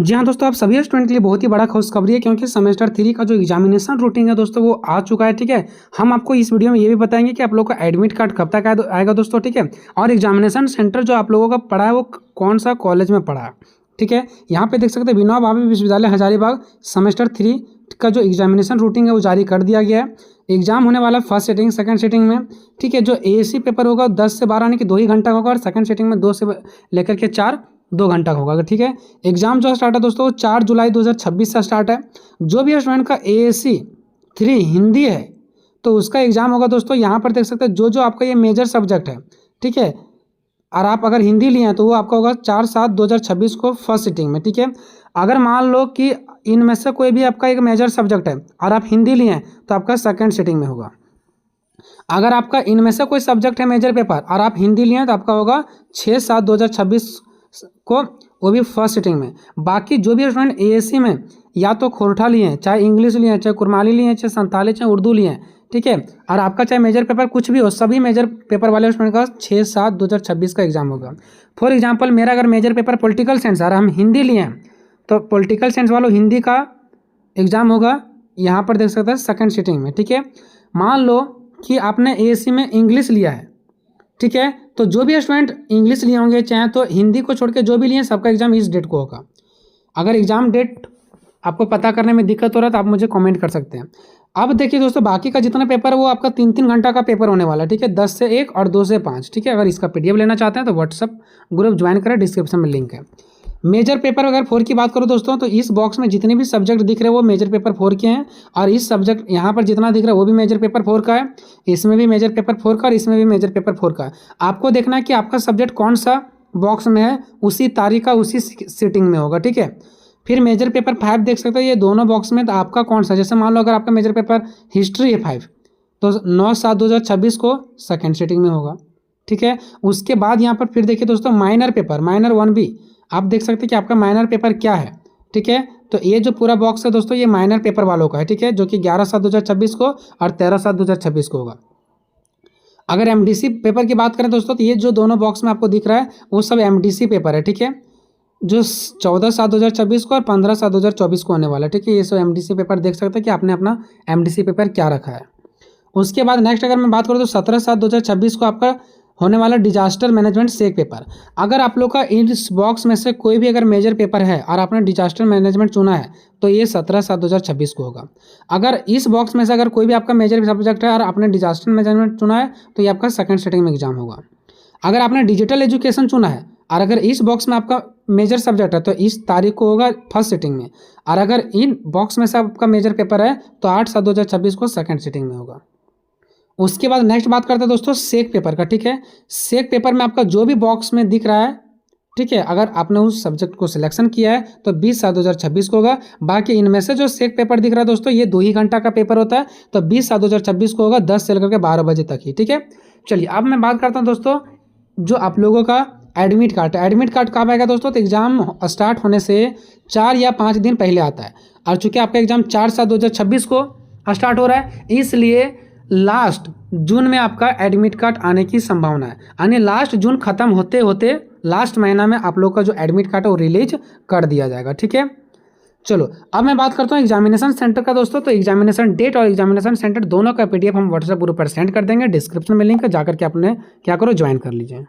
जी हाँ दोस्तों, आप सभी स्टूडेंट के लिए बहुत ही बड़ा खुशखबरी है क्योंकि सेमेस्टर 3 का जो एग्जामिनेशन रूटीन है दोस्तों वो आ चुका है। ठीक है, हम आपको इस वीडियो में ये भी बताएंगे कि आप लोगों का एडमिट कार्ड कब तक आएगा दोस्तों। ठीक है, और एग्जामिनेशन सेंटर जो आप लोगों का पड़ा है वो कौन सा कॉलेज में पड़ा है। ठीक है, यहाँ पे देख सकते हैं विनोबा भावे विश्वविद्यालय हजारीबाग सेमेस्टर 3 का जो एग्जामिनेशन रूटीन है वो जारी कर दिया गया है। एग्जाम होने वाला फर्स्ट सिटिंग सेकंड सिटिंग में। ठीक है, जो एएसी पेपर होगा 10 से 12 यानी कि 2 ही घंटा होगा और सेकंड सिटिंग में 2 से लेकर के 4 2 घंटा होगा। ठीक है, एग्जाम जो स्टार्ट है दोस्तों 4 जुलाई 2026 से स्टार्ट है। जो भी स्टूडेंट का एएसी 3 हिंदी है तो उसका एग्जाम होगा दोस्तों। यहाँ पर देख सकते हैं जो जो आपका ये मेजर सब्जेक्ट है। ठीक है, और आप अगर हिंदी लिए हैं तो वो आपका होगा 4/7/2026 को फर्स्ट सिटिंग में। ठीक है, अगर मान लो कि इनमें से कोई भी आपका एक मेजर सब्जेक्ट है और आप हिंदी लिए हैं तो आपका सेकंड सिटिंग में होगा। अगर आपका इनमें से कोई सब्जेक्ट है मेजर पेपर और आप हिंदी लिए हैं तो आपका होगा 6/7/2026 को, वो भी फर्स्ट सिटिंग में। बाकी जो भी स्टूडेंट एएससी में या तो खोरठा लिए हैं, चाहे इंग्लिश लिए हैं, चाहे कुरमाली लिए हैं, चाहे संताली, चाहे उर्दू लिए हैं। ठीक है, और आपका चाहे मेजर पेपर कुछ भी हो, सभी मेजर पेपर वाले स्टूडेंट का 6/7/2026 का एग्जाम होगा। फॉर एग्जाम्पल मेरा अगर मेजर पेपर पॉलिटिकल साइंस और हम हिंदी लिए हैं तो पॉलिटिकल साइंस वालों हिंदी का एग्जाम होगा यहाँ पर देख सकते हैं सेकंड सिटिंग में। ठीक है, मान लो कि आपने एएससी में इंग्लिश लिया है। ठीक है, तो जो भी स्टूडेंट इंग्लिश लिए होंगे चाहे तो हिंदी को छोड़ के जो भी लिए सबका एग्जाम इस डेट को होगा। अगर एग्जाम डेट आपको पता करने में दिक्कत हो रहा है तो आप मुझे कमेंट कर सकते हैं। अब देखिए दोस्तों, बाकी का जितना पेपर है वो आपका 3-3 घंटा का पेपर होने वाला है। ठीक है, 10 से 1 और 2 से 5। ठीक है, अगर इसका पीडीएफ लेना चाहते हैं तो व्हाट्सअप ग्रुप ज्वाइन करें, डिस्क्रिप्शन में लिंक है। मेजर पेपर अगर 4 की बात करो दोस्तों तो इस बॉक्स में जितने भी सब्जेक्ट दिख रहे हैं वो मेजर पेपर 4 के हैं। और इस सब्जेक्ट यहाँ पर जितना दिख रहा है वो भी मेजर पेपर 4 का है, इसमें भी मेजर पेपर 4 का और इसमें भी मेजर पेपर 4 का है। आपको देखना है कि आपका सब्जेक्ट कौन सा बॉक्स में है, उसी तारीख का उसी सिटिंग में होगा। ठीक है, फिर मेजर पेपर 5 देख सकते हैं, ये दोनों बॉक्स में तो आपका कौन सा, जैसे मान लो अगर आपका मेजर पेपर हिस्ट्री है 5 तो 9/7/2026 को सेकेंड सिटिंग में होगा। ठीक है, उसके बाद यहाँ पर फिर देखिए दोस्तों माइनर पेपर माइनर 1B आप देख सकते हैं कि आपका माइनर पेपर क्या है। ठीक है, तो ये जो पूरा बॉक्स है दोस्तों ये माइनर पेपर वालों का है। ठीक है, जो कि 11/7/2026 को और 13/7/2026 को होगा। अगर एमडीसी पेपर की बात करें दोस्तों तो ये जो दोनों बॉक्स में आपको दिख रहा है वो सब एमडीसी पेपर है। ठीक है, जो 14/7/2026 को और 15/7/2024 को होने वाला है। ठीक है, ये सब एमडीसी पेपर देख सकते हैं कि आपने अपना एमडीसी पेपर क्या रखा है। उसके बाद नेक्स्ट अगर मैं बात करूँ तो 17/7/2026 को आपका होने वाला डिजास्टर मैनेजमेंट सेक पेपर। अगर आप लोग का इस बॉक्स में से कोई भी अगर मेजर पेपर है और आपने डिजास्टर मैनेजमेंट चुना है तो ये 17/7/2026 को होगा। अगर इस बॉक्स में से अगर कोई भी आपका मेजर सब्जेक्ट है और आपने डिजास्टर मैनेजमेंट चुना है तो ये आपका सेकंड सिटिंग में एग्जाम होगा। अगर आपने डिजिटल एजुकेशन चुना है और अगर इस बॉक्स में आपका मेजर सब्जेक्ट है तो इस तारीख को होगा फर्स्ट सिटिंग में। और अगर इन बॉक्स में से आपका मेजर पेपर है तो 8/7/2026 को सेकंड सिटिंग में होगा। उसके बाद नेक्स्ट बात करते हैं दोस्तों सेक पेपर का। ठीक है, सेक पेपर में आपका जो भी बॉक्स में दिख रहा है, ठीक है, अगर आपने उस सब्जेक्ट को सिलेक्शन किया है तो 20/7/2026 को होगा। बाकी इनमें से जो सेक पेपर दिख रहा है दोस्तों ये 2 ही घंटा का पेपर होता है तो 20/7/2026 को होगा 10 से लेकर के 12 बजे तक ही। ठीक है, चलिए अब मैं बात करता हूँ दोस्तों जो आप लोगों का एडमिट कार्ड। एडमिट कार्ड कब आएगा दोस्तों, तो एग्जाम स्टार्ट होने से 4 या 5 दिन पहले आता है। और चूंकि आपका एग्जाम 4/7/2026 को स्टार्ट हो रहा है इसलिए लास्ट जून में आपका एडमिट कार्ड आने की संभावना है। यानी लास्ट जून खत्म होते होते लास्ट महीना में आप लोग का जो एडमिट कार्ड है वो रिलीज कर दिया जाएगा। ठीक है, चलो अब मैं बात करता हूँ एग्जामिनेशन सेंटर का दोस्तों। तो एग्जामिनेशन डेट और एग्जामिनेशन सेंटर दोनों का पीडीएफ हम व्हाट्सएप ग्रुप पर सेंड कर देंगे, डिस्क्रिप्शन में लिंक है, जाकर के आपने क्या करो ज्वाइन कर लीजिए।